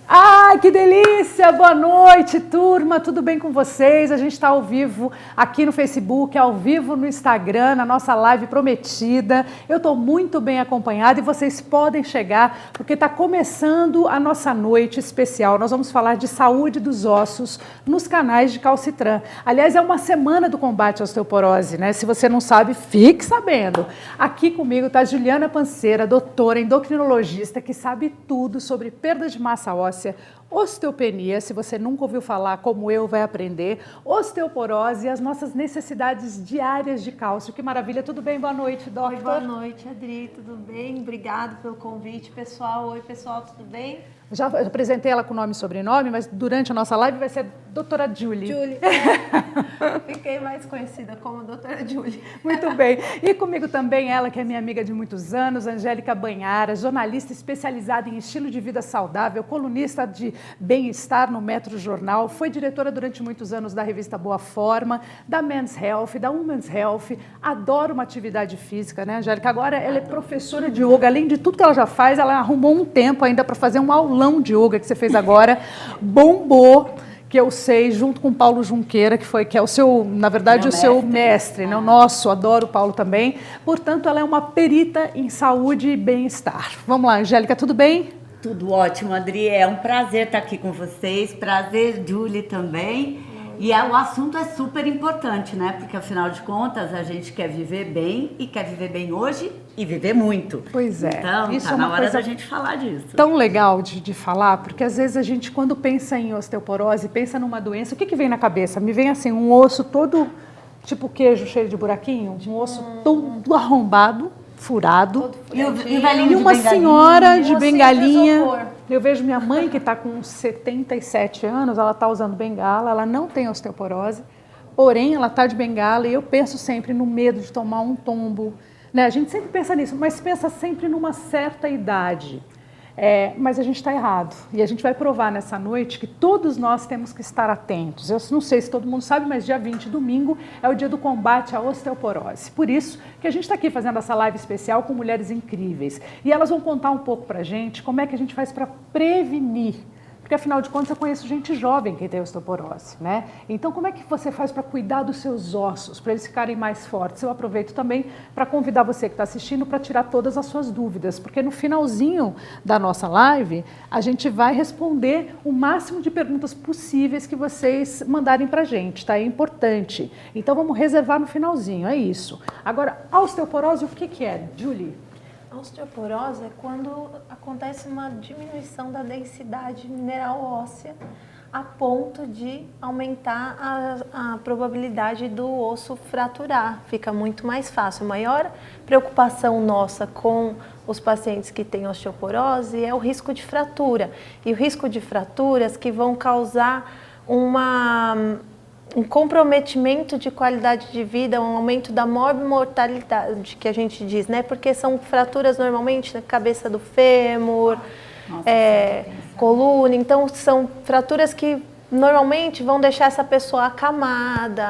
Ai, que delícia! Boa noite, turma! Tudo bem com vocês? A gente está ao vivo aqui no Facebook, ao vivo no Instagram, na nossa live prometida. Eu estou muito bem acompanhada e vocês podem chegar, porque está começando a nossa noite especial. Nós vamos falar de saúde dos ossos nos canais de Calcitran. Aliás, é uma semana do combate à osteoporose, né? Se você não sabe, fique sabendo. Aqui comigo está Juliana Panceira, doutora endocrinologista, que sabe tudo sobre perda de massa óssea, osteopenia, se você nunca ouviu falar, como eu, vai aprender, osteoporose e as nossas necessidades diárias de cálcio. Que maravilha, tudo bem? Boa noite, Dória. Boa noite, Adri, tudo bem? Obrigada pelo convite, pessoal. Oi, pessoal, tudo bem? Já apresentei ela com nome e sobrenome, mas durante a nossa live vai ser doutora Julie. Julie. Fiquei mais conhecida como doutora Julie. Muito bem. E comigo também ela, que é minha amiga de muitos anos, Angélica Banhara, jornalista especializada em estilo de vida saudável, colunista de bem-estar no Metro Jornal, foi diretora durante muitos anos da revista Boa Forma, da Men's Health, da Women's Health, adora uma atividade física, né, Angélica? Agora ela é professora de yoga, além de tudo que ela já faz, ela arrumou um tempo ainda para fazer um aulão de yoga que você fez agora, bombou, que eu sei, junto com o Paulo Junqueira, que é o seu, na verdade, seu mestre, né? O nosso, adoro o Paulo também. Portanto, ela é uma perita em saúde e bem-estar. Vamos lá, Angélica, tudo bem? Tudo ótimo, Adri. É um prazer estar aqui com vocês. Prazer, Julie, também. E o assunto é super importante, né? Porque, afinal de contas, a gente quer viver bem e quer viver bem hoje e viver muito. Pois é. Então, isso tá é uma na hora coisa da gente falar disso. tão legal de falar, porque às vezes a gente, quando pensa em osteoporose, pensa numa doença, o que vem na cabeça? Me vem assim, um osso todo, tipo queijo cheio de buraquinho, um osso todo arrombado, furado. E o velhinho E uma de senhora de bengalinha. isopor. Eu vejo minha mãe, que está com 77 anos, ela está usando bengala, ela não tem osteoporose, porém ela está de bengala e eu penso sempre no medo de tomar um tombo. Né? A gente sempre pensa nisso, mas pensa sempre numa certa idade. Mas a gente está errado. E a gente vai provar nessa noite que todos nós temos que estar atentos. Eu não sei se todo mundo sabe, mas dia 20, domingo, é o dia do combate à osteoporose. Por isso que a gente está aqui fazendo essa live especial com mulheres incríveis. E elas vão contar um pouco para a gente como é que a gente faz para prevenir. Porque, afinal de contas, eu conheço gente jovem que tem osteoporose, né? Então, como é que você faz para cuidar dos seus ossos, para eles ficarem mais fortes? Eu aproveito também para convidar você que está assistindo para tirar todas as suas dúvidas, porque no finalzinho da nossa live, a gente vai responder o máximo de perguntas possíveis que vocês mandarem para a gente, tá? É importante. Então, vamos reservar no finalzinho, é isso. Agora, a osteoporose, o que é, Julie? A osteoporose é quando acontece uma diminuição da densidade mineral óssea a ponto de aumentar a probabilidade do osso fraturar. Fica muito mais fácil. A maior preocupação nossa com os pacientes que têm osteoporose é o risco de fratura. E o risco de fraturas que vão causar um comprometimento de qualidade de vida, um aumento da morbimortalidade, que a gente diz, né? Porque são fraturas normalmente na cabeça do fêmur, coluna, então são fraturas que normalmente vão deixar essa pessoa acamada,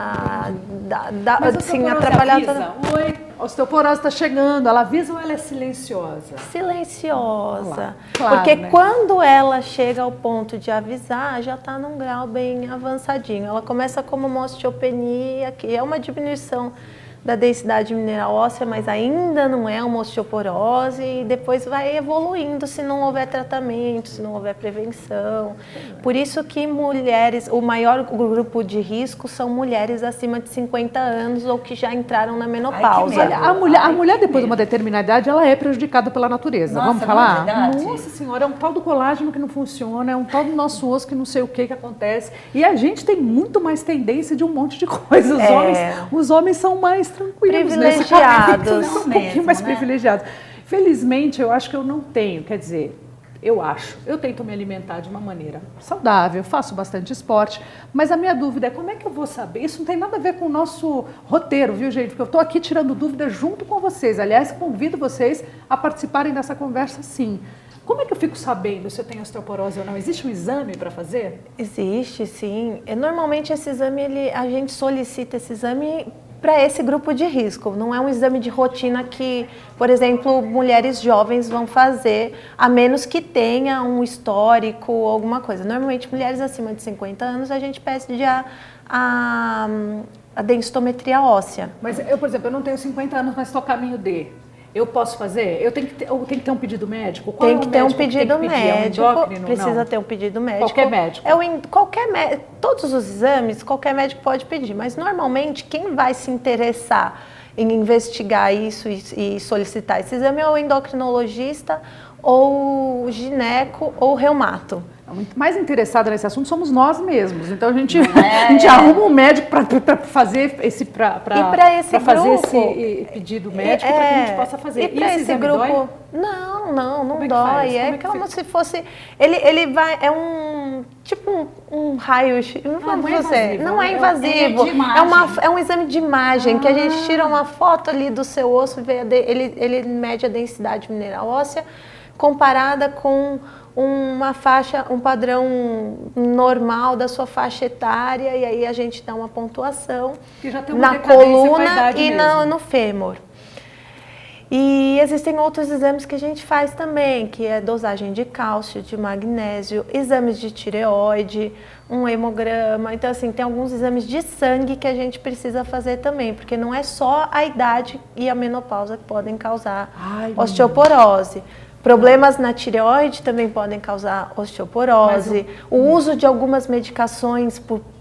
assim, atrapalhada. Oi, a osteoporose está chegando, ela avisa ou ela é silenciosa? Silenciosa, claro, porque né? Quando ela chega ao ponto de avisar, já está num grau bem avançadinho. Ela começa como uma osteopenia, que é uma diminuição da densidade mineral óssea, mas ainda não é uma osteoporose, e depois vai evoluindo se não houver tratamento, se não houver prevenção. Por isso que mulheres, o maior grupo de risco são mulheres acima de 50 anos ou que já entraram na menopausa. Olha, a mulher depois de uma determinada idade, ela é prejudicada pela natureza. Nossa, vamos falar? não é verdade? Nossa senhora, é um tal do colágeno que não funciona, é um tal do nosso osso que não sei o que acontece. E a gente tem muito mais tendência de um monte de coisa. Os homens são mais tranquilos. Privilegiados. Né? Um pouquinho mais privilegiados. Felizmente, eu acho que eu não tenho, quer dizer... Eu tento me alimentar de uma maneira saudável, faço bastante esporte, mas a minha dúvida é como é que eu vou saber? Isso não tem nada a ver com o nosso roteiro, viu, gente? Porque eu estou aqui tirando dúvidas junto com vocês. Aliás, convido vocês a participarem dessa conversa, sim. Como é que eu fico sabendo se eu tenho osteoporose ou não? Existe um exame para fazer? Existe, sim. Normalmente esse exame, a gente solicita esse exame para esse grupo de risco. Não é um exame de rotina que, por exemplo, mulheres jovens vão fazer, a menos que tenha um histórico ou alguma coisa. Normalmente, mulheres acima de 50 anos, a gente pede a densitometria óssea. Mas eu, por exemplo, eu não tenho 50 anos, mas estou a caminho de... Eu posso fazer? Eu tenho que ter um pedido médico? Qual tem que ter um pedido médico. É um endócrino? Precisa ter um pedido médico. Qualquer médico? Todos os exames, qualquer médico pode pedir, mas normalmente quem vai se interessar em investigar isso e solicitar esse exame é o endocrinologista ou o gineco ou o reumato. Muito mais interessada nesse assunto somos nós mesmos. Então a gente arruma um médico para fazer esse pedido médico para que a gente possa fazer. E para esse grupo, dói? Não dói. É como se fosse ele vai tipo um raio-x. Não é invasivo. É um exame de imagem que a gente tira uma foto ali do seu osso, ele mede a densidade mineral óssea comparada com um padrão normal da sua faixa etária, e aí a gente dá uma pontuação na coluna e no fêmur. E existem outros exames que a gente faz também, que é dosagem de cálcio, de magnésio, exames de tireoide, um hemograma. Então, assim, tem alguns exames de sangue que a gente precisa fazer também, porque não é só a idade e a menopausa que podem causar osteoporose. Problemas na tireoide também podem causar osteoporose. O uso de algumas medicações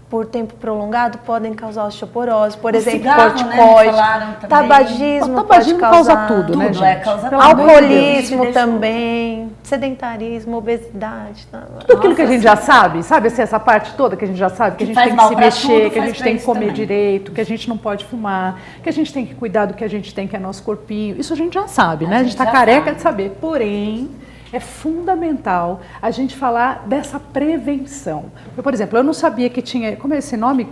por tempo prolongado podem causar osteoporose. Por exemplo, corticoide, tabagismo pode causar tudo, né, gente? Alcoolismo também, sedentarismo, obesidade. Tudo aquilo que a gente já sabe, assim, essa parte toda que a gente já sabe, que a gente tem que se mexer, que a gente tem que comer direito, que a gente não pode fumar, que a gente tem que cuidar do que a gente tem, que é nosso corpinho. Isso a gente já sabe, né? A gente está careca de saber. Porém, é fundamental a gente falar dessa prevenção. Por exemplo, eu não sabia que tinha... Como é esse nome?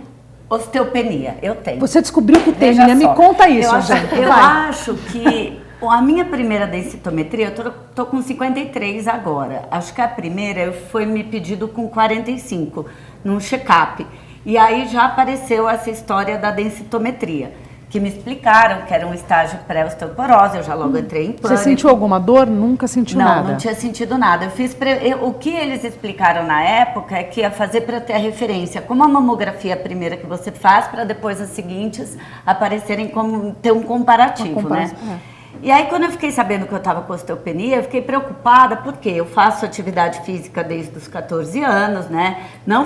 Osteopenia, eu tenho. Você descobriu que tem, Nina? Me conta isso, gente. Eu acho que a minha primeira densitometria, eu tô com 53 agora. Acho que a primeira foi me pedido com 45, num check-up. E aí já apareceu essa história da densitometria, que me explicaram que era um estágio pré-osteoporose, eu já logo entrei em pânico. Você sentiu alguma dor? Nunca sentiu nada? Não tinha sentido nada. O que eles explicaram na época é que ia fazer para ter a referência, como a mamografia é a primeira que você faz, para depois as seguintes aparecerem como ter um comparativo, né? E aí, quando eu fiquei sabendo que eu estava com osteopenia, eu fiquei preocupada, porque eu faço atividade física desde os 14 anos, né? Não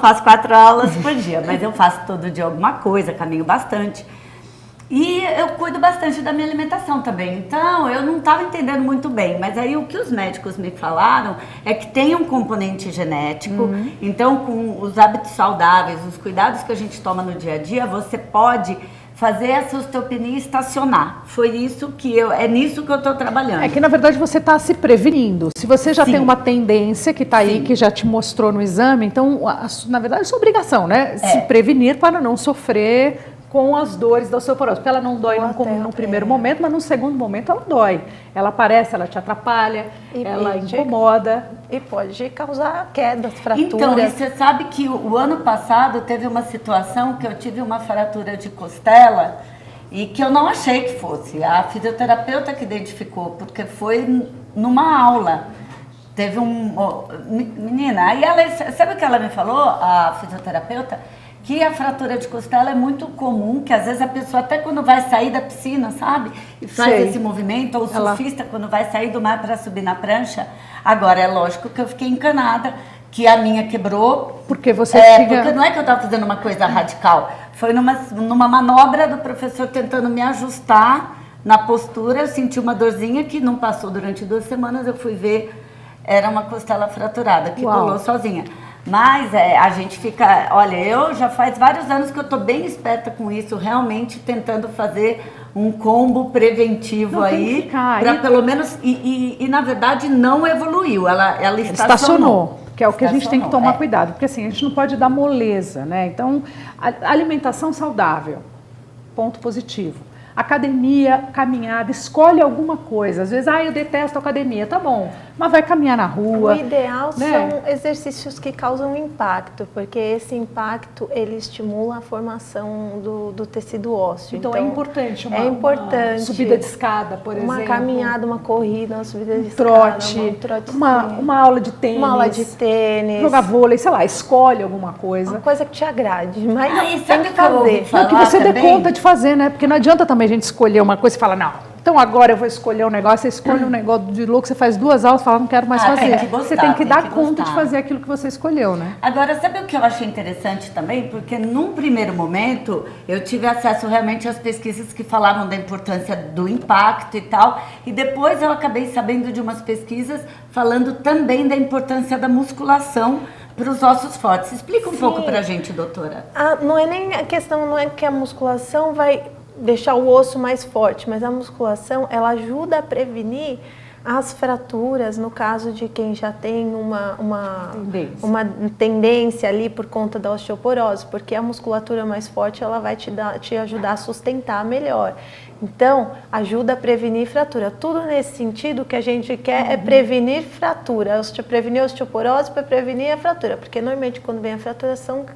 faço 4 aulas por dia, mas eu faço todo dia alguma coisa, caminho bastante. E eu cuido bastante da minha alimentação também, então eu não estava entendendo muito bem, mas aí o que os médicos me falaram é que tem um componente genético, então com os hábitos saudáveis, os cuidados que a gente toma no dia a dia, você pode fazer essa osteopenia estacionar. Foi isso é nisso que eu estou trabalhando. É que na verdade você está se prevenindo. Se você já tem uma tendência que está aí, que já te mostrou no exame, então na verdade é sua obrigação, né? Se prevenir para não sofrer com as dores da osteoporose, porque ela não dói num primeiro momento, mas num segundo momento ela dói. Ela aparece, ela te atrapalha, ela incomoda. E pode causar quedas, fraturas. Então, você sabe que o ano passado teve uma situação que eu tive uma fratura de costela e que eu não achei que fosse. A fisioterapeuta que identificou, porque foi numa aula. Teve menina, aí ela, sabe o que ela me falou, a fisioterapeuta? Que a fratura de costela é muito comum, que às vezes a pessoa até quando vai sair da piscina, sabe? E faz esse movimento, ou o surfista quando vai sair do mar para subir na prancha. Agora, é lógico que eu fiquei encanada, que a minha quebrou. Porque você porque não é que eu estava fazendo uma coisa radical, foi numa manobra do professor tentando me ajustar na postura, eu senti uma dorzinha que não passou durante 2 semanas, eu fui ver, era uma costela fraturada, que colou sozinha. Mas a gente fica... Olha, eu já faz vários anos que eu estou bem esperta com isso, realmente tentando fazer um combo preventivo aí, para pelo menos... E na verdade não evoluiu, ela estacionou. Que é o que a gente tem que tomar cuidado, porque assim, a gente não pode dar moleza, né? Então, alimentação saudável, ponto positivo. Academia, caminhada, escolhe alguma coisa. Às vezes, eu detesto academia, tá bom. mas vai caminhar na rua. O ideal né? são exercícios que causam impacto, porque esse impacto ele estimula a formação do tecido ósseo. Então é importante uma subida de escada, por exemplo. Uma caminhada, uma corrida, uma subida de trote, escada, um trote, uma aula de tênis. Uma aula de tênis. Jogar vôlei, sei lá, escolhe alguma coisa. Uma coisa que te agrade, mas tem que fazer. Que você dê conta de fazer, né? Porque não adianta também a gente escolher uma coisa e falar, não, então agora eu vou escolher um negócio, você escolhe um negócio de louco, você faz 2 aulas e fala, não quero mais fazer. Você tem que dar conta de fazer aquilo que você escolheu, né? Agora, sabe o que eu achei interessante também? Porque num primeiro momento eu tive acesso realmente às pesquisas que falavam da importância do impacto e tal, e depois eu acabei sabendo de umas pesquisas falando também da importância da musculação para os ossos fortes. Explica um pouco pra gente, doutora. Não é nem a questão, não é que a musculação vai deixar o osso mais forte, mas a musculação, ela ajuda a prevenir as fraturas, no caso de quem já tem uma tendência ali por conta da osteoporose, porque a musculatura mais forte, ela vai te ajudar a sustentar melhor. Então, ajuda a prevenir fratura. Tudo nesse sentido que a gente quer é prevenir fratura, prevenir a osteoporose para prevenir a fratura, porque normalmente quando vem a fraturação,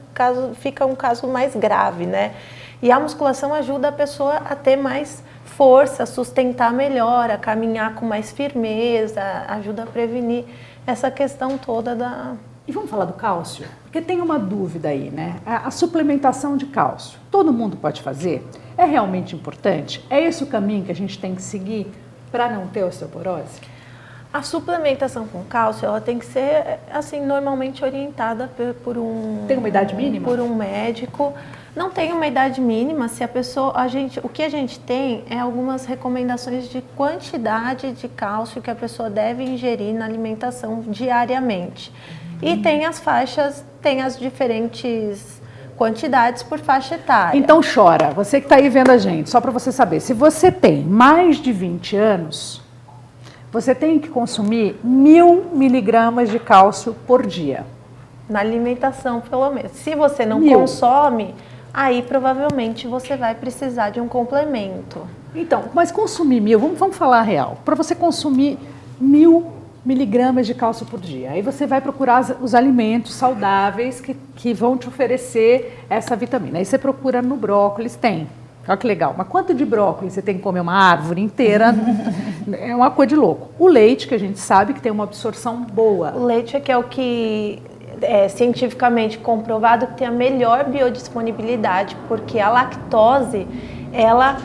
fica um caso mais grave, né? E a musculação ajuda a pessoa a ter mais força, a sustentar melhor, a caminhar com mais firmeza, ajuda a prevenir essa questão toda da... E vamos falar do cálcio? Porque tem uma dúvida aí, né? A suplementação de cálcio, todo mundo pode fazer? É realmente importante? É esse o caminho que a gente tem que seguir para não ter osteoporose? A suplementação com cálcio, ela tem que ser, assim, normalmente orientada por um... Tem uma idade mínima? Por um médico. Não tem uma idade mínima, se a pessoa, o que a gente tem é algumas recomendações de quantidade de cálcio que a pessoa deve ingerir na alimentação diariamente. E tem as faixas, tem as diferentes quantidades por faixa etária. Então chora, você que está aí vendo a gente, só para você saber, se você tem mais de 20 anos, você tem que consumir 1000 miligramas de cálcio por dia. Na alimentação, pelo menos. Se você não consome, aí provavelmente você vai precisar de um complemento. Então, mas consumir 1000, vamos falar a real. Para você consumir 1000 miligramas de cálcio por dia, aí você vai procurar os alimentos saudáveis que vão te oferecer essa vitamina. Aí você procura no brócolis, tem. Olha que legal. Mas quanto de brócolis você tem que comer? Uma árvore inteira? É uma coisa de louco. O leite, que a gente sabe que tem uma absorção boa. O leite é que é o que... É cientificamente comprovado que tem a melhor biodisponibilidade, porque a lactose, ela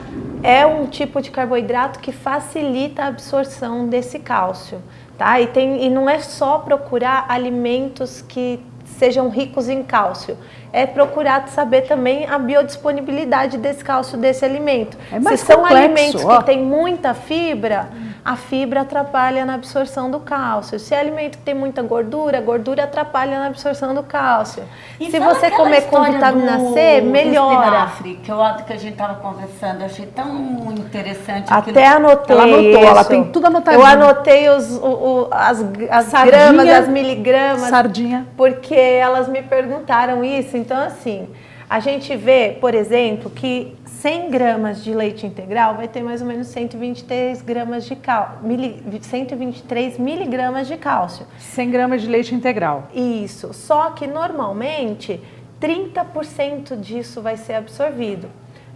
é um tipo de carboidrato que facilita a absorção desse cálcio, tá? E não é só procurar alimentos que sejam ricos em cálcio, é procurar saber também a biodisponibilidade desse cálcio desse alimento. Se são alimentos que têm muita fibra, a fibra atrapalha na absorção do cálcio. Se é alimento que tem muita gordura, a gordura atrapalha na absorção do cálcio. E se você comer com vitamina C, melhora. Que a gente estava conversando, eu achei tão interessante. Até anotei. Ela anotou, isso. ela tem tudo anotadinho. Eu anotei as gramas, as miligramas. Sardinha. Porque elas me perguntaram isso. Então, assim, a gente vê, por exemplo, que 100 gramas de leite integral vai ter mais ou menos 123 miligramas de cálcio. 100 gramas de leite integral. Isso. Só que, normalmente, 30% disso vai ser absorvido.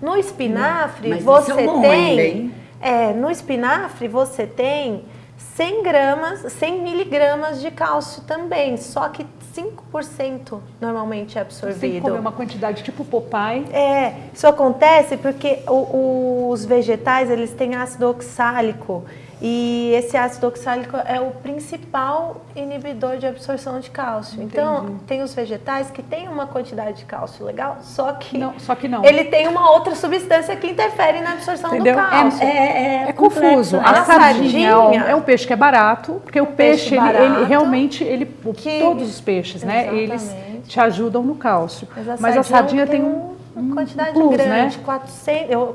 No espinafre, você tem... no espinafre, você tem 100 miligramas de cálcio também, só que 5% normalmente é absorvido. Você tem que comer uma quantidade tipo Popeye. Isso acontece porque os vegetais, eles têm ácido oxálico, e esse ácido oxálico é o principal inibidor de absorção de cálcio. Entendi. Então, tem os vegetais que têm uma quantidade de cálcio legal, só que não. Ele tem uma outra substância que interfere na absorção do cálcio. É confuso. A sardinha é um peixe que é barato, porque o peixe, ele realmente, todos os peixes, né, eles te ajudam no cálcio. Mas a sardinha tem uma quantidade plus, grande, né?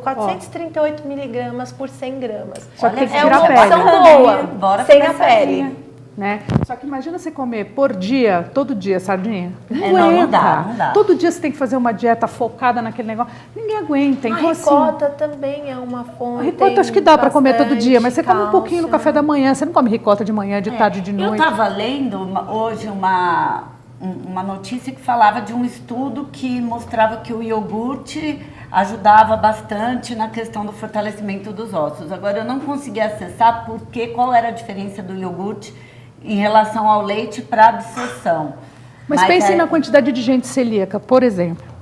438 miligramas por 100 gramas. Só que tem que é tirar uma a pele. opção boa, sem a pele. né? Só que imagina você comer por dia, todo dia, sardinha. Não dá, não dá. Todo dia você tem que fazer uma dieta focada naquele negócio. Ninguém aguenta. Então, a ricota também é uma fonte. A ricota acho que dá para comer todo dia, mas você come um pouquinho no cálcio. café da manhã. Você não come ricota de manhã, de tarde, de noite. Eu estava lendo hoje uma notícia que falava de um estudo que mostrava que o iogurte ajudava bastante na questão do fortalecimento dos ossos. Agora, eu não consegui acessar qual era a diferença do iogurte em relação ao leite para absorção. Mas pense na quantidade de gente celíaca, por exemplo.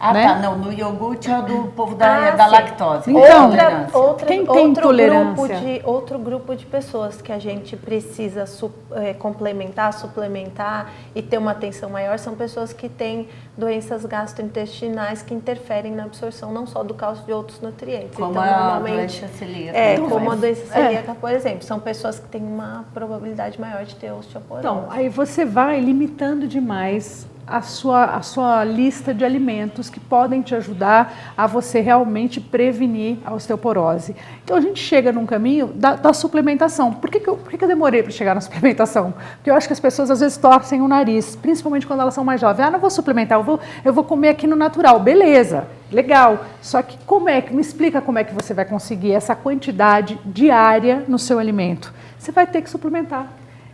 Né? Tá, não, no iogurte é do povo da sim. lactose. Então, Quem tem intolerância? Outro grupo de pessoas que a gente precisa complementar, suplementar e ter uma atenção maior são pessoas que têm doenças gastrointestinais que interferem na absorção não só do cálcio de outros nutrientes. Como então, a doença celíaca. Como a doença celíaca, por exemplo. São pessoas que têm uma probabilidade maior de ter osteoporose. Então, aí você vai limitando demais a sua lista de alimentos que podem te ajudar a você realmente prevenir a osteoporose. Então a gente chega num caminho da suplementação. Por que eu demorei para chegar na suplementação? Porque eu acho que as pessoas às vezes torcem o nariz, principalmente quando elas são mais jovens. Não vou suplementar, eu vou comer aqui no natural. Beleza, legal. Só que me explica como é que você vai conseguir essa quantidade diária no seu alimento. Você vai ter que suplementar.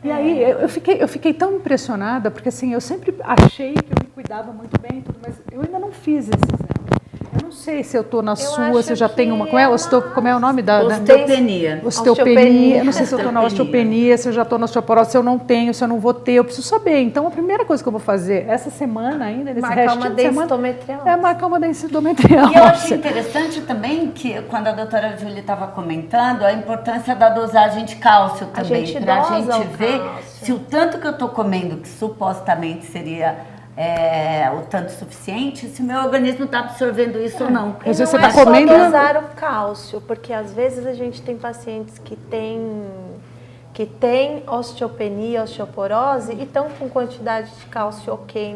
E aí eu fiquei tão impressionada, porque assim, eu sempre achei que eu me cuidava muito bem, mas eu ainda não fiz esse exame. Eu não sei se eu estou na sua, se eu já tenho uma com ela, como é o nome da... Osteopenia. Osteopenia. Eu não sei se eu estou na osteopenia, se eu já estou na osteoporose, se eu não tenho, se eu não vou ter, eu preciso saber. Então a primeira coisa que eu vou fazer essa semana ainda, nesse restinho de semana, é marcar uma densitometria óssea. E eu achei interessante também que quando a doutora Júlia estava comentando, a importância da dosagem de cálcio também, para a gente ver se o tanto que eu estou comendo, que supostamente seria o tanto suficiente, se o meu organismo está absorvendo isso ou não. Às vezes você está comendo... Só dosar o cálcio, porque às vezes a gente tem pacientes que têm osteopenia, osteoporose e estão com quantidade de cálcio ok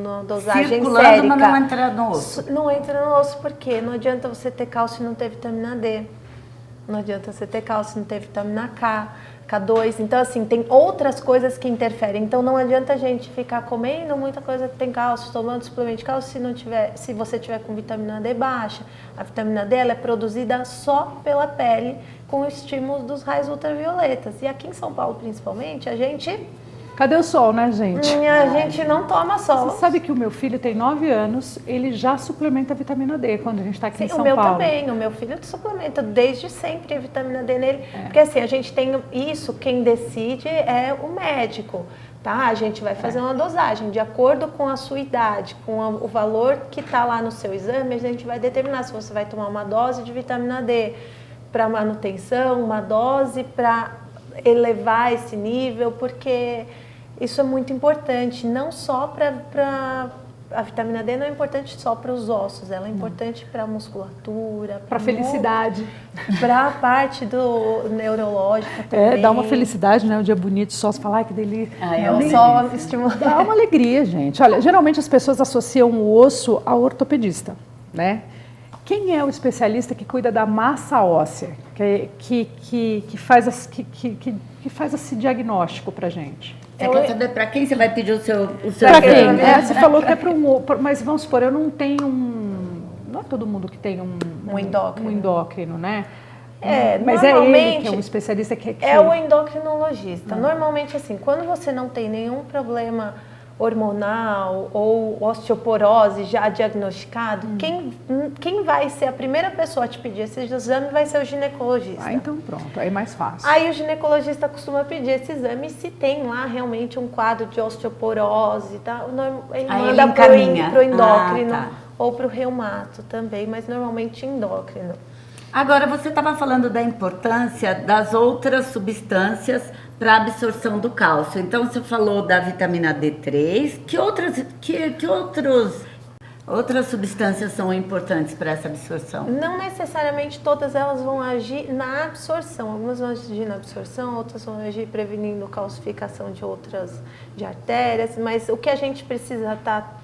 na dosagem circulando, sérica. Mas não entra no osso. Não entra no osso porque não adianta você ter cálcio e não ter vitamina D. Não adianta você ter cálcio e não ter vitamina K. K2, então assim, tem outras coisas que interferem, então não adianta a gente ficar comendo muita coisa que tem cálcio, tomando suplemento de cálcio se você tiver com vitamina D baixa. A vitamina D ela é produzida só pela pele com o estímulo dos raios ultravioletas, e aqui em São Paulo principalmente, a gente... Cadê o sol, né, gente? A gente não toma sol. Você sabe que o meu filho tem 9 anos, ele já suplementa vitamina D quando a gente está aqui em São Paulo. O meu Paulo. também, o meu filho suplementa desde sempre a vitamina D nele. Porque assim, a gente tem isso, quem decide é o médico, tá? A gente vai fazer uma dosagem de acordo com a sua idade, com o valor que está lá no seu exame, a gente vai determinar se você vai tomar uma dose de vitamina D para manutenção, uma dose para elevar esse nível, porque... Isso é muito importante, não só para... A vitamina D não é importante só para os ossos, ela é importante para a musculatura. Para a felicidade. Para a parte neurológica também. Dá uma felicidade, né? Um dia bonito, só se falar que delícia. Só estimula. Dá uma alegria, gente. Olha, geralmente as pessoas associam o osso ao ortopedista, né? Quem é o especialista que cuida da massa óssea, que faz esse diagnóstico para gente? Você quer saber para quem você vai pedir o seu Para quem? Você falou que é para mas vamos supor, eu não tenho não é todo mundo que tem um endócrino, né? Mas é ele que é um especialista que... É o endocrinologista. Normalmente, assim, quando você não tem nenhum problema hormonal ou osteoporose já diagnosticado, quem vai ser a primeira pessoa a te pedir esse exame vai ser o ginecologista. Então pronto, aí é mais fácil. Aí o ginecologista costuma pedir esse exame e se tem lá realmente um quadro de osteoporose, tá? Ele manda para o endócrino ou para o reumato também, mas normalmente endócrino. Agora, você estava falando da importância das outras substâncias para a absorção do cálcio. Então, você falou da vitamina D3. Que outras substâncias são importantes para essa absorção? Não necessariamente todas elas vão agir na absorção. Algumas vão agir na absorção, outras vão agir prevenindo calcificação de artérias. Mas o que a gente precisa estar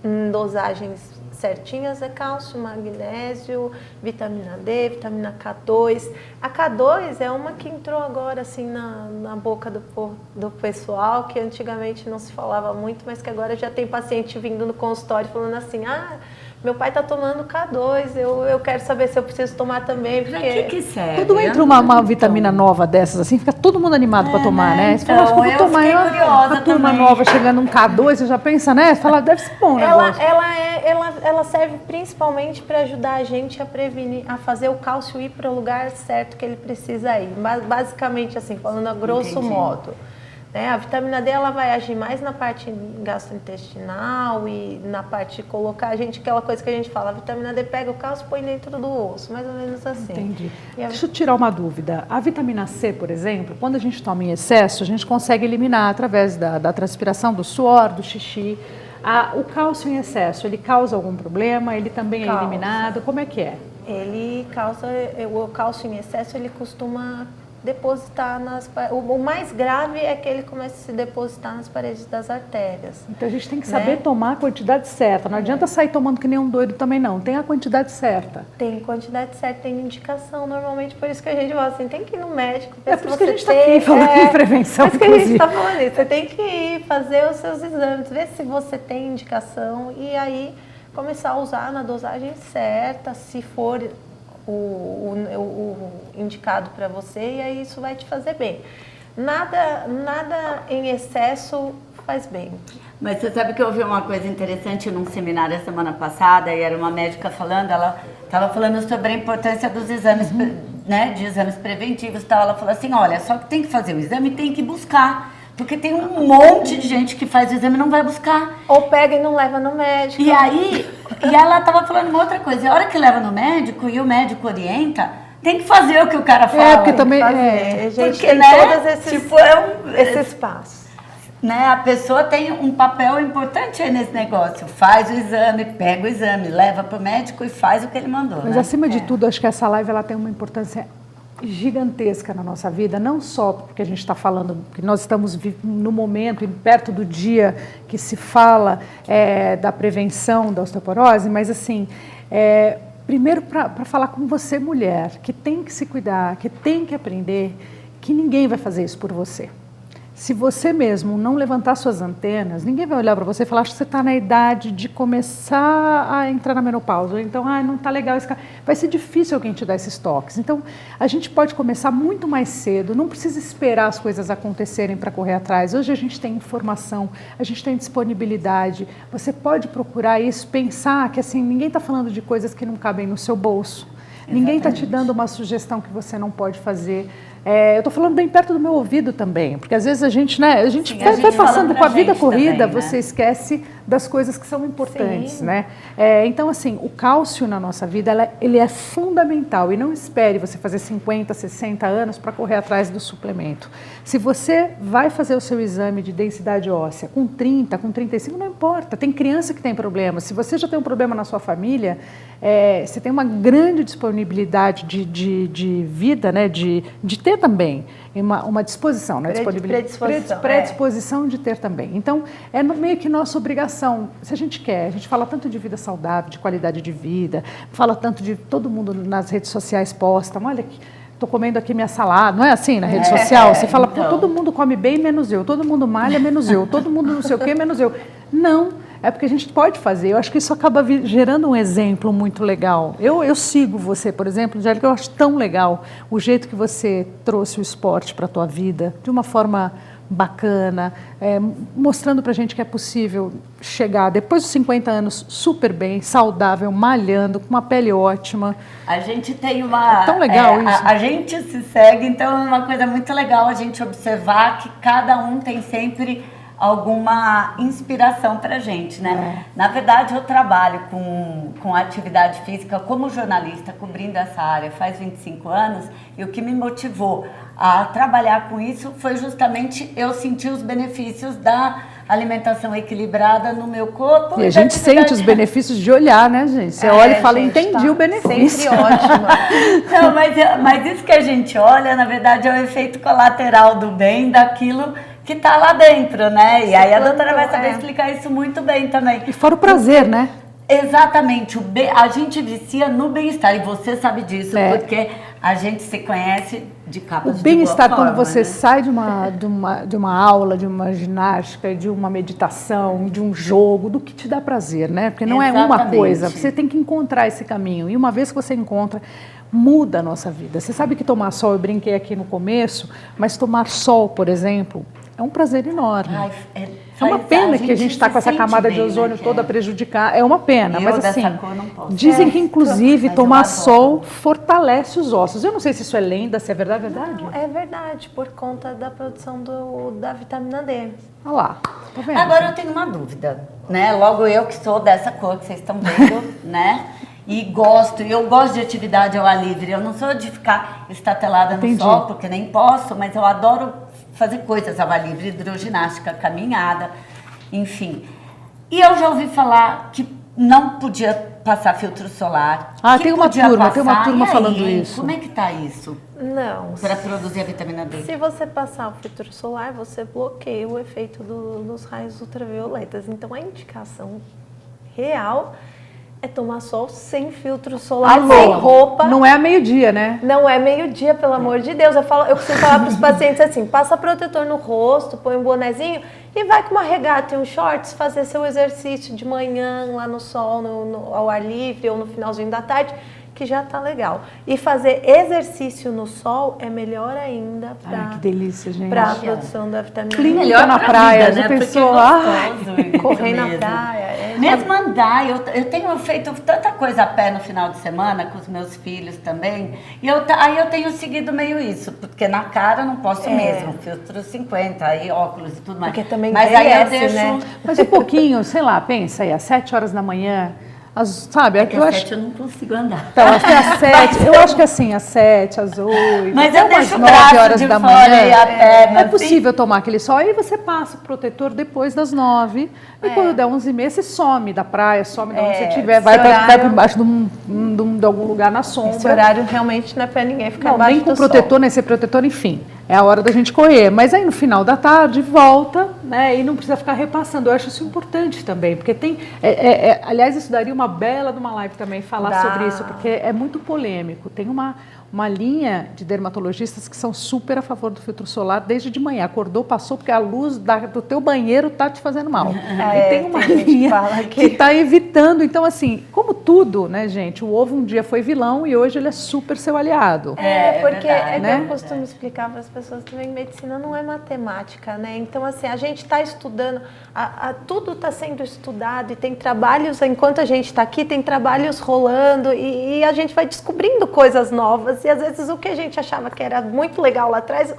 em dosagens certinhas é cálcio, magnésio, vitamina D, vitamina K2. A K2 é uma que entrou agora assim na boca do pessoal, que antigamente não se falava muito, mas que agora já tem paciente vindo no consultório falando assim, meu pai está tomando K2, eu quero saber se eu preciso tomar também, porque... Pra que serve? Tudo entra uma vitamina nova dessas, assim, fica todo mundo animado para tomar, né? Você fala, acho que eu vou tomar uma turma nova chegando um K2, você já pensa, né? Você fala, deve ser bom o negócio. Ela serve principalmente para ajudar a gente a prevenir, a fazer o cálcio ir para o lugar certo que ele precisa ir. Basicamente, assim, falando a grosso modo. Né? A vitamina D ela vai agir mais na parte gastrointestinal e na parte de colocar aquela coisa que a gente fala, a vitamina D pega o cálcio e põe dentro do osso, mais ou menos assim. Entendi. Deixa eu tirar uma dúvida. A vitamina C, por exemplo, quando a gente toma em excesso, a gente consegue eliminar através da transpiração, do suor, do xixi. O cálcio em excesso, ele causa algum problema? Ele também é eliminado? Como é que é? Ele causa, o cálcio em excesso, ele costuma depositar o mais grave é que ele começa a se depositar nas paredes das artérias. Então a gente tem que saber tomar a quantidade certa. Não adianta sair tomando que nem um doido também não. Tem a quantidade certa. Tem quantidade certa, tem indicação. Normalmente por isso que a gente fala assim, tem que ir no médico. É por isso que a gente está aqui falando em prevenção. Por isso que a gente está falando isso. Você tem que ir fazer os seus exames, ver se você tem indicação e aí começar a usar na dosagem certa, se for o indicado para você, e aí isso vai te fazer bem. Nada em excesso faz bem. Mas você sabe que eu ouvi uma coisa interessante num seminário a semana passada, e era uma médica falando, ela estava falando sobre a importância dos exames, né, de exames preventivos e tal. Ela falou assim, olha, só que tem que fazer o exame e tem que buscar. Porque tem um monte de gente que faz o exame e não vai buscar. Ou pega e não leva no médico. E aí, ela estava falando uma outra coisa. A hora que leva no médico e o médico orienta, tem que fazer o que o cara fala. Porque também... A gente porque, tem todos esses passos. Né, a pessoa tem um papel importante aí nesse negócio. Faz o exame, pega o exame, leva para o médico e faz o que ele mandou. Mas né? acima de tudo, acho que essa live ela tem uma importância gigantesca na nossa vida, não só porque a gente está falando, que nós estamos no momento e perto do dia que se fala da prevenção da osteoporose, mas assim, primeiro para falar com você, mulher, que tem que se cuidar, que tem que aprender, que ninguém vai fazer isso por você. Se você mesmo não levantar suas antenas, ninguém vai olhar para você e falar que você está na idade de começar a entrar na menopausa. Ou então, não está legal esse cara. Vai ser difícil alguém te dar esses toques. Então, a gente pode começar muito mais cedo, não precisa esperar as coisas acontecerem para correr atrás. Hoje a gente tem informação, a gente tem disponibilidade. Você pode procurar isso, pensar que assim, ninguém está falando de coisas que não cabem no seu bolso. Exatamente. Ninguém está te dando uma sugestão que você não pode fazer. Eu estou falando bem perto do meu ouvido também, porque às vezes a gente vai passando com a vida corrida, também, né? Você esquece das coisas que são importantes, sim, né? Então, assim, o cálcio na nossa vida, ele é fundamental e não espere você fazer 50, 60 anos para correr atrás do suplemento. Se você vai fazer o seu exame de densidade óssea com 30, com 35, não importa, tem criança que tem problema. Se você já tem um problema na sua família, você tem uma grande disponibilidade de vida, né? De ter também uma disposição, né? Predisposição de ter também. Então, é meio que nossa obrigação, se a gente quer, a gente fala tanto de vida saudável, de qualidade de vida, fala tanto de todo mundo nas redes sociais posta, olha aqui, estou comendo aqui minha salada, não é assim na rede social? Você fala, então, todo mundo come bem menos eu, todo mundo malha menos eu, todo mundo não sei o que menos eu. Não. É porque a gente pode fazer. Eu acho que isso acaba gerando um exemplo muito legal. Eu sigo você, por exemplo, Angélica, eu acho tão legal o jeito que você trouxe o esporte para a tua vida, de uma forma bacana, mostrando para a gente que é possível chegar, depois dos 50 anos, super bem, saudável, malhando, com uma pele ótima. A gente tem uma... É tão legal isso. A gente se segue, então é uma coisa muito legal a gente observar que cada um tem sempre alguma inspiração para a gente, né? Na verdade, eu trabalho com atividade física como jornalista, cobrindo essa área faz 25 anos, e o que me motivou a trabalhar com isso foi justamente eu sentir os benefícios da alimentação equilibrada no meu corpo. E a gente sente os benefícios de olhar, né, gente? Você olha e fala, entendi o benefício. Sempre ótimo. Não, mas isso que a gente olha, na verdade, é o efeito colateral do bem, daquilo que está lá dentro, né? E aí a doutora vai saber explicar isso muito bem também. E fora o prazer, né? Exatamente, a gente vicia no bem-estar e você sabe disso, porque a gente se conhece de capas de bem-estar, boa quando forma, você né? sai de uma aula, de uma ginástica, de uma meditação, de um jogo, do que te dá prazer, né? Porque não é uma Exatamente. coisa, você tem que encontrar esse caminho. E uma vez que você encontra, muda a nossa vida. Você sabe que tomar sol, eu brinquei aqui no começo, mas tomar sol, por exemplo, é um prazer enorme. Ai, É uma pena que a gente está se com essa sente camada de bem, ozônio né, toda prejudicada. É uma pena, Eu mas dessa assim, cor não posso. dizem que inclusive Mas eu tomar adoro. sol fortalece os ossos. Eu não sei se isso é lenda, se é verdade, é verdade. Não, é verdade, por conta da produção da vitamina D. Olha lá, tá vendo? Agora eu tenho uma dúvida, né? Logo eu que sou dessa cor que vocês estão vendo, né? E eu gosto de atividade ao ar livre. Eu não sou de ficar estatelada no Entendi. sol, porque nem posso, mas eu adoro fazer coisas ao ar livre, hidroginástica, caminhada, enfim. E eu já ouvi falar que não podia passar filtro solar. Ah, que tem uma podia turma E aí, falando isso. Como é que tá isso? Não. Para produzir a vitamina D? Se você passar o filtro solar, você bloqueia o efeito dos raios ultravioletas. Então, a indicação real é tomar sol sem filtro solar, sem roupa. Não é a meio-dia, né? Não é meio-dia, pelo amor de Deus. Eu costumo falar para os pacientes assim, passa protetor no rosto, põe um bonezinho e vai com uma regata e um shorts fazer seu exercício de manhã lá no sol, ao ar livre ou no finalzinho da tarde, que já tá legal. E fazer exercício no sol é melhor ainda Ai, que delícia, gente. para a produção da vitamina D. Clínica Melhor na pra praia, vida, já né? pensou? Porque é Ai, gostoso isso correr na mesmo. praia. Mesmo andar, eu tenho feito tanta coisa a pé no final de semana, com os meus filhos também, e aí eu tenho seguido meio isso, porque na cara eu não posso mesmo, filtro 50, aí óculos e tudo mais. Porque também mas aí eu envelhece, deixo... né? Mas um pouquinho, sei lá, pensa aí, às 7 horas da manhã, sabe? Porque às 7 eu não consigo andar. Então, até às 7, eu acho que assim, às 7, às 8, Mas até eu umas deixo o 9 braço horas de da fora manhã. e a perna, É assim. possível tomar aquele sol, aí você passa o protetor depois das 9, e quando der 11h30, você some da praia, some de onde você estiver, vai para embaixo de algum lugar na sombra. Esse horário realmente não é para ninguém ficar Não, embaixo nem com do protetor, sol. nem sem protetor, enfim. É a hora da gente correr. Mas aí no final da tarde, volta, né? E não precisa ficar repassando. Eu acho isso importante também, porque tem... aliás, isso daria uma bela de uma live também, falar sobre isso, porque é muito polêmico. Tem uma linha de dermatologistas que são super a favor do filtro solar desde de manhã. Acordou, passou, porque a luz do teu banheiro tá te fazendo mal. E tem uma linha que está evitando. Então, assim, como tudo, né, gente? O ovo um dia foi vilão e hoje ele é super seu aliado. Porque verdade, que eu costumo explicar para as pessoas também, medicina não é matemática, né? Então, assim, a gente está estudando, tudo está sendo estudado e tem trabalhos, enquanto a gente está aqui, tem trabalhos rolando e a gente vai descobrindo coisas novas e às vezes o que a gente achava que era muito legal lá atrás,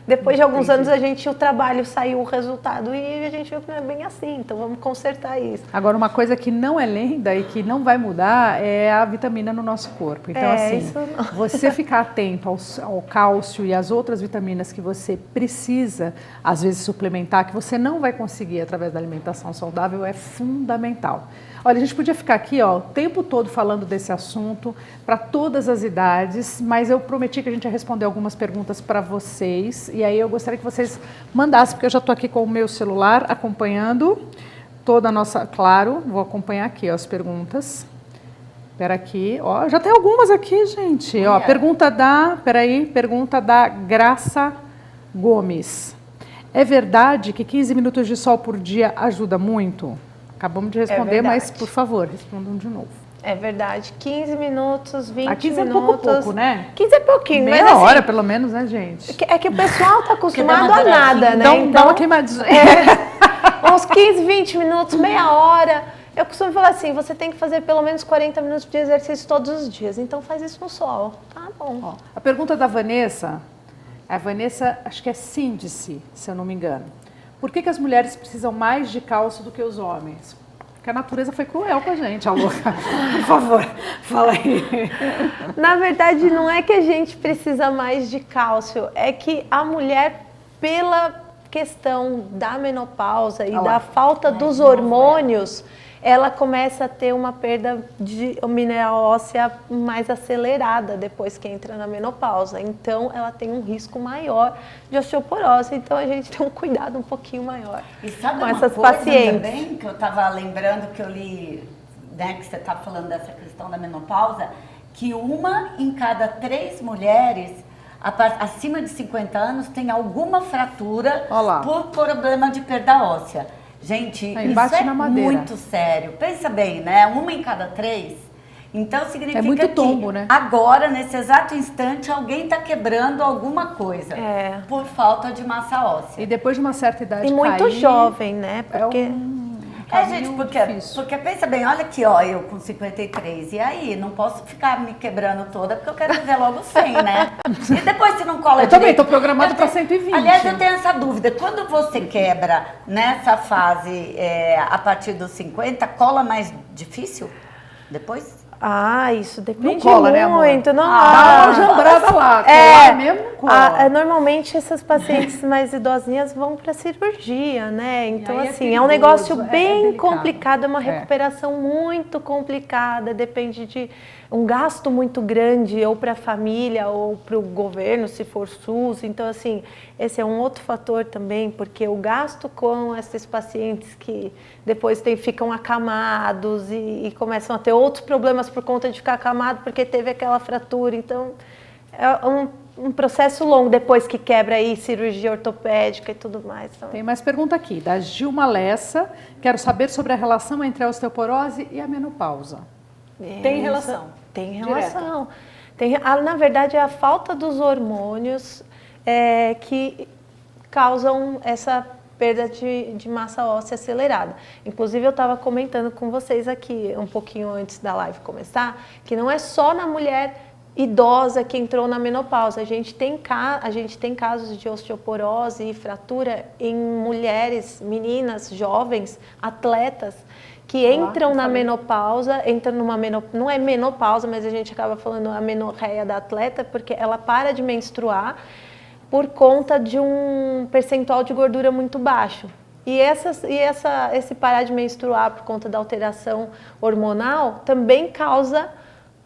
depois de alguns anos o trabalho saiu, o resultado e a gente viu que não é bem assim, então vamos consertar isso. Agora, uma coisa que não é lenda e que não vai mudar é a vitamina no nosso corpo. Então, assim, você ficar atento ao cálcio e às outras vitaminas que você precisa, às vezes, suplementar, que você não vai conseguir através da alimentação saudável, é fundamental. Olha, a gente podia ficar aqui o tempo todo falando desse assunto, para todas as idades, mas eu prometi que a gente ia responder algumas perguntas para vocês, e aí eu gostaria que vocês mandassem, porque eu já estou aqui com o meu celular acompanhando toda a nossa... Claro, vou acompanhar aqui as perguntas. Espera aqui, já tem algumas aqui, gente. Pergunta da Graça Gomes. É verdade que 15 minutos de sol por dia ajuda muito? Acabamos de responder, mas por favor, respondam de novo. É verdade, 15 minutos, 20 minutos. 15 é pouco, né? 15 é pouquinho, meia mas assim, hora pelo menos, né, gente? É que o pessoal está acostumado a nada, né? Dá Então, uma queimadinha. Uns 15, 20 minutos, meia hora. Eu costumo falar assim, você tem que fazer pelo menos 40 minutos de exercício todos os dias. Então faz isso no sol, tá bom. A pergunta da Vanessa, acho que é Síndice, se eu não me engano. Por que as mulheres precisam mais de cálcio do que os homens? Porque a natureza foi cruel com a gente, louca. Por favor, fala aí. Na verdade, não é que a gente precisa mais de cálcio, é que a mulher, pela questão da menopausa e da falta dos hormônios, ela começa a ter uma perda de mineral óssea mais acelerada depois que entra na menopausa. Então, ela tem um risco maior de osteoporose. Então, a gente tem um cuidado um pouquinho maior E sabe com uma essas coisa pacientes. também que eu estava lembrando que eu li né, que você está falando dessa questão da menopausa, que 1 em cada 3 mulheres acima de 50 anos tem alguma fratura por problema de perda óssea. Gente, isso é muito sério. Pensa bem, né? 1 em cada 3. Então significa muito tombo, que né? agora, nesse exato instante, alguém está quebrando alguma coisa por falta de massa óssea. E depois de uma certa idade e muito jovem, né? Porque... gente, porque pensa bem, olha aqui, ó, eu com 53, e aí? Não posso ficar me quebrando toda, porque eu quero viver logo 100, né? E depois se não cola direito... Eu também estou programado para 120. Aliás, eu tenho essa dúvida, quando você quebra nessa fase, a partir dos 50, cola mais difícil depois? Isso depende não cola, muito. Né, não, dá uma jambrada lá. Mesmo não cola. Normalmente essas pacientes mais idosinhas vão para cirurgia, né? Então, assim, é um negócio bem complicado, é uma recuperação muito complicada, depende de um gasto muito grande, ou para a família, ou para o governo, se for SUS. Então, assim, esse é um outro fator também, porque o gasto com esses pacientes que depois ficam acamados e começam a ter outros problemas por conta de ficar acamado, porque teve aquela fratura. Então, é um processo longo depois que quebra aí cirurgia ortopédica e tudo mais. Então... Tem mais pergunta aqui, da Gilma Lessa. Quero saber sobre a relação entre a osteoporose e a menopausa. Tem relação? Tem relação. Na verdade, é a falta dos hormônios que causam essa perda de massa óssea acelerada. Inclusive, eu estava comentando com vocês aqui, um pouquinho antes da live começar, que não é só na mulher idosa que entrou na menopausa. A gente tem casos de osteoporose e fratura em mulheres, meninas, jovens, atletas, que entram na menopausa, não é menopausa, mas a gente acaba falando a menorreia da atleta, porque ela para de menstruar por conta de um percentual de gordura muito baixo. E esse parar de menstruar por conta da alteração hormonal também causa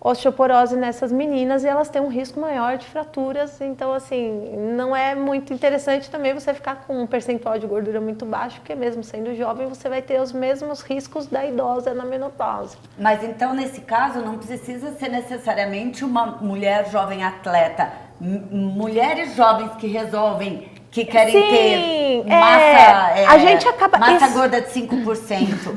osteoporose nessas meninas, e elas têm um risco maior de fraturas. Então, assim, não é muito interessante também você ficar com um percentual de gordura muito baixo, porque mesmo sendo jovem, você vai ter os mesmos riscos da idosa na menopausa. Mas então, nesse caso, não precisa ser necessariamente uma mulher jovem atleta. Mulheres jovens que resolvem, que querem ter massa, a gente acaba, massa gorda de 5%.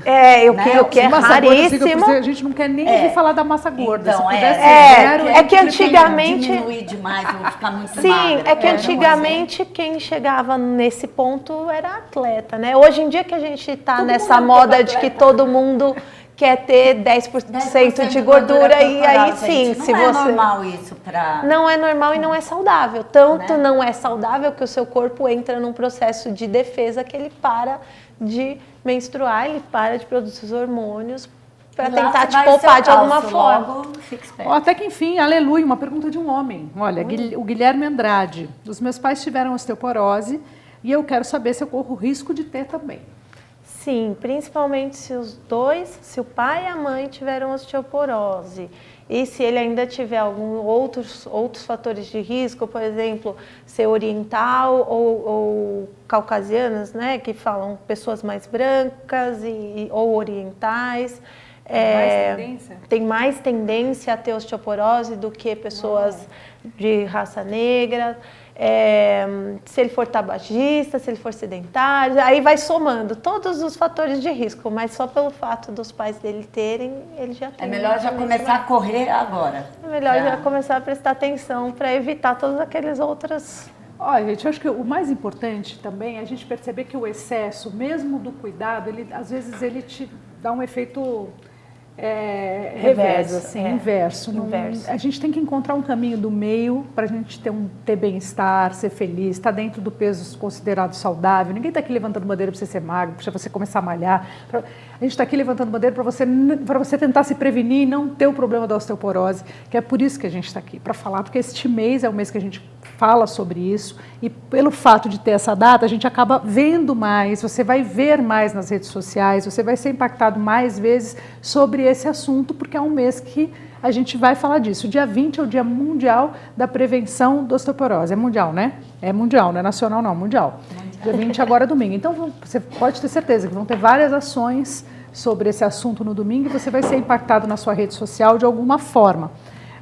O que é raríssimo. A gente não quer nem ouvir falar da massa gorda. Então, se pudesse que antigamente... diminuir demais, ou ficar muito Sim, magra. que antigamente quem chegava nesse ponto era atleta, né? Hoje em dia que a gente está nessa moda de que todo mundo quer ter 10% de gordura, e aí sim, se você... Não é normal isso para... Não é normal e não é saudável. Tanto não é saudável que o seu corpo entra num processo de defesa que ele para de menstruar, ele para de produzir os hormônios para tentar te poupar de alguma forma. Até que enfim, aleluia, uma pergunta de um homem. Olha, o Guilherme Andrade. Os meus pais tiveram osteoporose e eu quero saber se eu corro risco de ter também. Sim, principalmente se o pai e a mãe tiveram osteoporose. E se ele ainda tiver outros fatores de risco, por exemplo, ser oriental ou caucasianas, né, que falam pessoas mais brancas ou orientais. Tem mais tendência a ter osteoporose do que pessoas de raça negra. Se ele for tabagista, se ele for sedentário, aí vai somando todos os fatores de risco, mas só pelo fato dos pais dele terem, ele já tem. É melhor já começar a correr agora. É melhor já começar a prestar atenção para evitar todas aquelas outras... Olha, gente, eu acho que o mais importante também é a gente perceber que o excesso, mesmo do cuidado, às vezes ele te dá um efeito... reverso, assim, inverso. A gente tem que encontrar um caminho do meio para a gente ter bem-estar, ser feliz, estar dentro do peso considerado saudável. Ninguém está aqui levantando bandeira para você ser magro, para você começar a malhar. A gente está aqui levantando bandeira para você tentar se prevenir e não ter o problema da osteoporose, que é por isso que a gente está aqui, para falar, porque este mês é o mês que a gente fala sobre isso, e pelo fato de ter essa data, a gente acaba vendo mais, você vai ver mais nas redes sociais, você vai ser impactado mais vezes sobre esse assunto, porque é um mês que a gente vai falar disso. O dia 20 é o Dia Mundial da Prevenção da Osteoporose. É mundial, né? É mundial, não é nacional não, mundial. Dia 20 agora é domingo. Então, você pode ter certeza que vão ter várias ações sobre esse assunto no domingo e você vai ser impactado na sua rede social de alguma forma.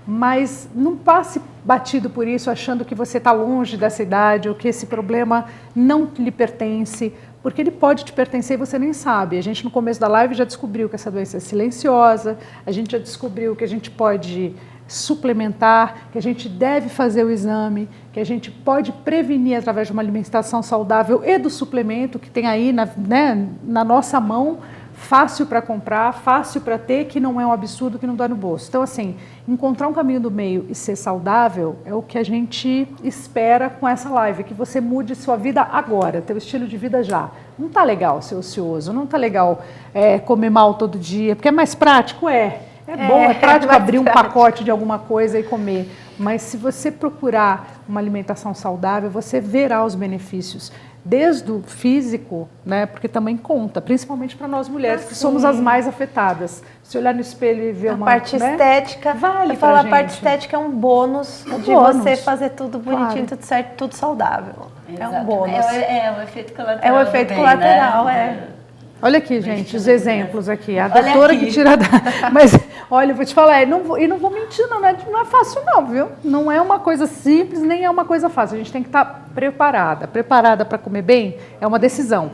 Mas não passe batido por isso, achando que você está longe dessa idade ou que esse problema não lhe pertence, porque ele pode te pertencer e você nem sabe. A gente no começo da live já descobriu que essa doença é silenciosa, a gente já descobriu que a gente pode suplementar, que a gente deve fazer o exame, que a gente pode prevenir através de uma alimentação saudável e do suplemento que tem aí na nossa mão, fácil para comprar, fácil para ter, que não é um absurdo, que não dá no bolso. Então, assim, encontrar um caminho do meio e ser saudável é o que a gente espera com essa live, que você mude sua vida agora, teu estilo de vida já. Não tá legal ser ocioso, não tá legal comer mal todo dia, porque é mais prático, é bom, é prático abrir um pacote de alguma coisa e comer, mas se você procurar uma alimentação saudável, você verá os benefícios. Desde o físico, né, porque também conta, principalmente para nós mulheres, que somos as mais afetadas. Se olhar no espelho e ver a parte estética, vale eu falo, pra a parte gente. estética é um bônus de você fazer tudo bonitinho, tudo certo, tudo saudável. Exato. É um bônus. É o efeito colateral. É o efeito também, colateral, né? Olha aqui, gente, os exemplos aqui. A doutora que tira da... Mas, olha, eu vou te falar, não vou mentir, não é fácil não, viu? Não é uma coisa simples, nem é uma coisa fácil. A gente tem que estar preparada. Preparada para comer bem é uma decisão.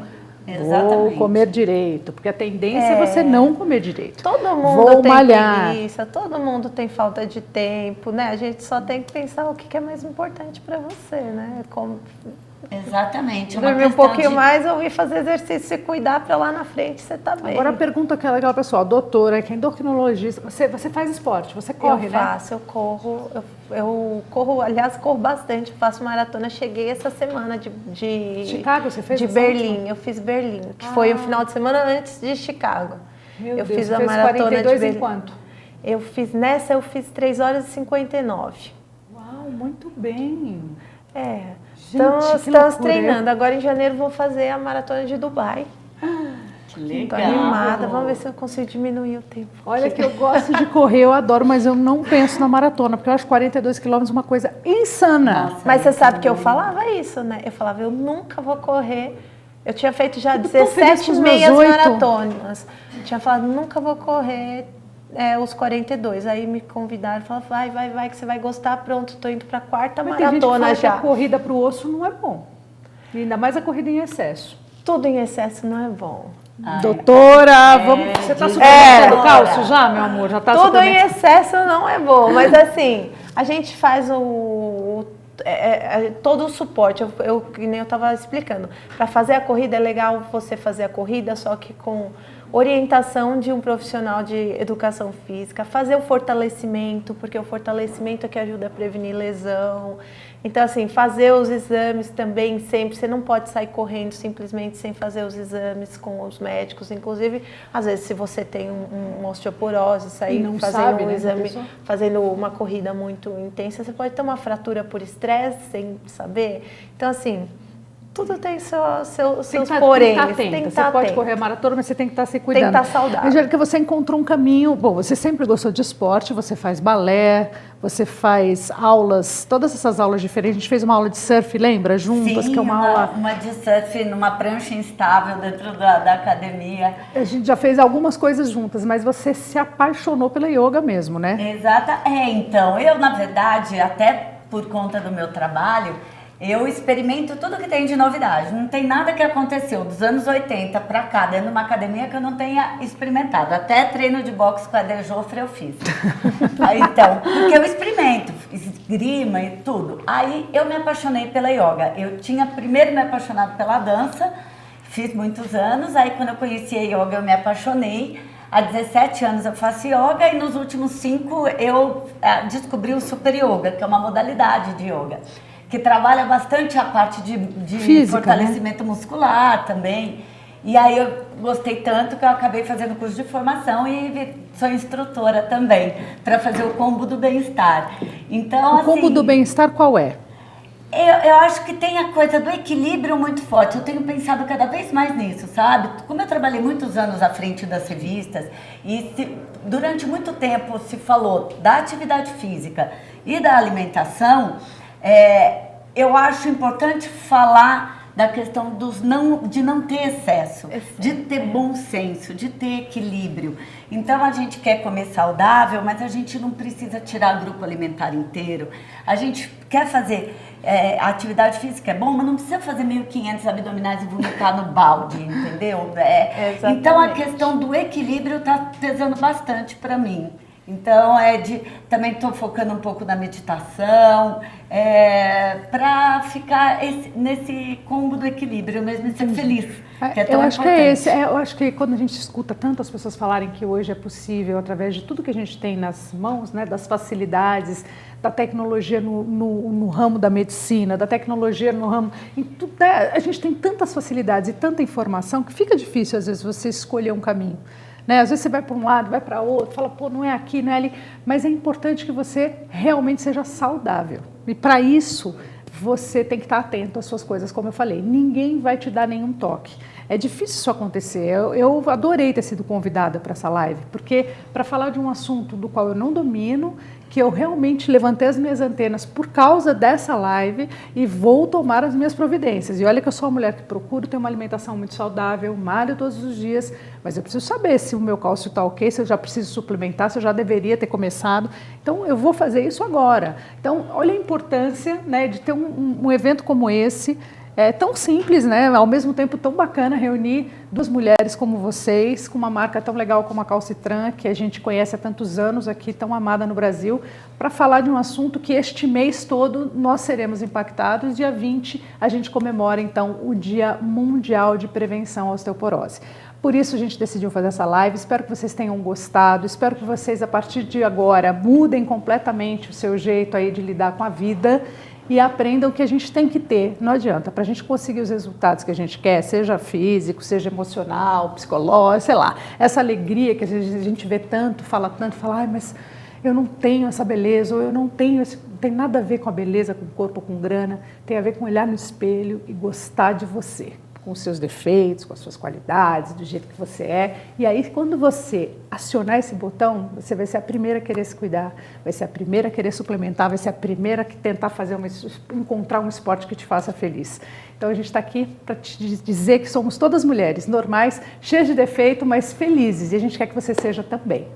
Exatamente. Vou comer direito, porque a tendência é você não comer direito. Todo mundo Vou tem malhar. preguiça, todo mundo tem falta de tempo, né? A gente só tem que pensar o que é mais importante para você, né? Como... Exatamente. Dormir um pouquinho mais ou ir fazer exercício, se cuidar para lá na frente você tá bem. Agora a pergunta que aquela pessoa, doutora, que é endocrinologista, você faz esporte, você corre, né? Eu corro, aliás, corro bastante, faço maratona. Cheguei essa semana de Chicago, você fez? De Berlim, eu fiz Berlim, que foi um final de semana antes de Chicago. Meu eu Deus, fiz você a fez maratona 42 de em Berlim. quanto? Eu fiz 3 horas e 59. Uau, muito bem. Gente, Estamos treinando. Agora em janeiro vou fazer a maratona de Dubai. Que legal. Tô animada, vamos ver se eu consigo diminuir o tempo. Olha que eu gosto de correr, eu adoro, mas eu não penso na maratona, porque eu acho 42 quilômetros uma coisa insana. Nossa, mas você sabe que eu falava isso, né? Eu falava, eu nunca vou correr. Eu tinha feito já 17 meias maratonas. Eu tinha falado, nunca vou correr os 42. Aí me convidaram, falaram, vai, que você vai gostar. Pronto, tô indo pra quarta mas tem gente que maratona fala já. que a corrida pro osso não é bom. E ainda mais a corrida em excesso. Tudo em excesso não é bom. Doutora, você está suplementando cálcio já, meu amor? Já tá Tudo em excesso não é bom, mas assim, a gente faz todo o suporte. Que nem eu estava explicando. Para fazer a corrida é legal você fazer a corrida, só que com orientação de um profissional de educação física, fazer o fortalecimento, porque o fortalecimento é que ajuda a prevenir lesão. Então, assim, fazer os exames também sempre, você não pode sair correndo simplesmente sem fazer os exames com os médicos. Inclusive, às vezes, se você tem uma osteoporose, sair fazendo um exame, fazendo uma corrida muito intensa, você pode ter uma fratura por estresse sem saber. Então, assim, tudo tem seus porém. Você pode correr a maratona, mas você tem que estar se cuidando. Tem que estar saudável. Angélica, você encontrou um caminho. Bom, você sempre gostou de esporte, você faz balé, você faz aulas, todas essas aulas diferentes. A gente fez uma aula de surf, lembra? Juntas, Sim, que é uma aula. Uma de surf numa prancha instável dentro da academia. A gente já fez algumas coisas juntas, mas você se apaixonou pela yoga mesmo, né? Exata. Então, eu, na verdade, até por conta do meu trabalho, eu experimento tudo que tem de novidade. Não tem nada que aconteceu dos anos 80 para cá, dentro de uma academia que eu não tenha experimentado. Até treino de boxe com a Dejofre eu fiz. Então, porque eu experimento, esgrima e tudo. Aí eu me apaixonei pela yoga. Eu tinha primeiro me apaixonado pela dança, fiz muitos anos. Aí quando eu conheci a yoga eu me apaixonei. Há 17 anos eu faço yoga e nos últimos 5 eu descobri o Super Yoga, que é uma modalidade de yoga, que trabalha bastante a parte de física, fortalecimento muscular também. E aí eu gostei tanto que eu acabei fazendo curso de formação e sou instrutora também, para fazer o combo do bem-estar. Então, o combo do bem-estar qual é? Eu acho que tem a coisa do equilíbrio muito forte. Eu tenho pensado cada vez mais nisso, sabe? Como eu trabalhei muitos anos à frente das revistas e durante muito tempo se falou da atividade física e da alimentação, eu acho importante falar da questão de não ter excesso, de ter bom senso, de ter equilíbrio. Então a gente quer comer saudável, mas a gente não precisa tirar o grupo alimentar inteiro. A gente quer fazer atividade física, é bom, mas não precisa fazer 1.500 abdominais e vomitar no balde, entendeu? Então a questão do equilíbrio está pesando bastante para mim. Então, também estou focando um pouco na meditação, para ficar nesse combo do equilíbrio mesmo e ser feliz. Que é tão eu acho importante. que é esse. Eu acho que quando a gente escuta tantas pessoas falarem que hoje é possível, através de tudo que a gente tem nas mãos, né, das facilidades, da tecnologia no ramo da medicina, da tecnologia no ramo... a gente tem tantas facilidades e tanta informação que fica difícil, às vezes, você escolher um caminho. Né? Às vezes você vai para um lado, vai para outro, fala, pô, não é aqui, não é ali. Mas é importante que você realmente seja saudável. E para isso, você tem que estar atento às suas coisas, como eu falei. Ninguém vai te dar nenhum toque. É difícil isso acontecer. Eu adorei ter sido convidada para essa live, porque para falar de um assunto do qual eu não domino, que eu realmente levantei as minhas antenas por causa dessa live e vou tomar as minhas providências. E olha que eu sou uma mulher que procuro ter uma alimentação muito saudável, malho todos os dias, mas eu preciso saber se o meu cálcio está ok, se eu já preciso suplementar, se eu já deveria ter começado. Então, eu vou fazer isso agora. Então, olha a importância, né, de ter um evento como esse. É tão simples, né? Ao mesmo tempo tão bacana reunir duas mulheres como vocês, com uma marca tão legal como a Calcitran, que a gente conhece há tantos anos aqui, tão amada no Brasil, para falar de um assunto que este mês todo nós seremos impactados. Dia 20 a gente comemora então o Dia Mundial de Prevenção à Osteoporose. Por isso a gente decidiu fazer essa live, espero que vocês tenham gostado, espero que vocês a partir de agora mudem completamente o seu jeito aí de lidar com a vida e aprendam que a gente tem que ter, não adianta, para a gente conseguir os resultados que a gente quer, seja físico, seja emocional, psicológico, sei lá, essa alegria que a gente vê tanto, fala, ai, mas eu não tenho essa beleza, ou eu não tenho não tem nada a ver com a beleza, com o corpo, com grana, tem a ver com olhar no espelho e gostar de você, com os seus defeitos, com as suas qualidades, do jeito que você é. E aí, quando você acionar esse botão, você vai ser a primeira a querer se cuidar, vai ser a primeira a querer suplementar, vai ser a primeira a tentar encontrar um esporte que te faça feliz. Então, a gente está aqui para te dizer que somos todas mulheres normais, cheias de defeito, mas felizes. E a gente quer que você seja também.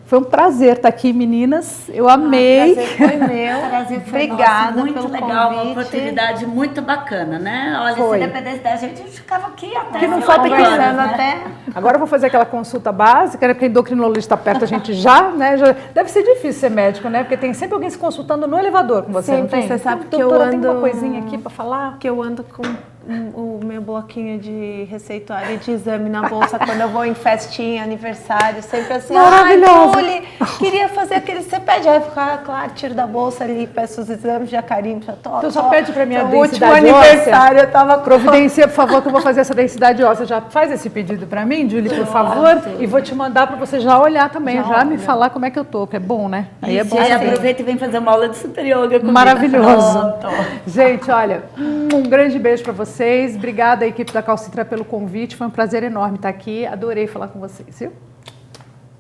Foi um prazer estar aqui, meninas. Eu amei. O prazer foi meu. Prazer foi Obrigada nosso, muito pelo legal, convite. uma oportunidade muito bacana, né? Olha, Foi. se dependesse da gente, a gente ficava aqui até Que não sei falta lá, quem horas, Conversando né? até... Agora eu vou fazer aquela consulta básica, né? Porque endocrinologista perto a gente já, né? Deve ser difícil ser médico, né? Porque tem sempre alguém se consultando no elevador com você, não Sempre, tem? você sabe Então, que eu doutora, tem ando- uma coisinha aqui para falar? que eu ando com o meu bloquinho de receituário de exame na bolsa quando eu vou em festinha, aniversário, sempre assim, Maravilhosa. Julie, queria fazer aquele, você pede, aí fica, claro, tiro da bolsa ali, peço os exames, já carimbo, já tô. Então só pede pra minha O último densidade aniversário eu tava com... Providencia, por favor, que eu vou fazer essa densidade óssea. Já faz esse pedido para mim, Julie, por favor, e vou te mandar para você já olhar também, já me falar como é que eu tô, que é bom, né? Aí é bom. Você assim. aproveita e vem fazer uma aula de super yoga comigo. Maravilhoso. Pronto. Gente, olha, um grande beijo para vocês. Obrigada, equipe da Calcitran, pelo convite. Foi um prazer enorme estar aqui. Adorei falar com vocês, viu?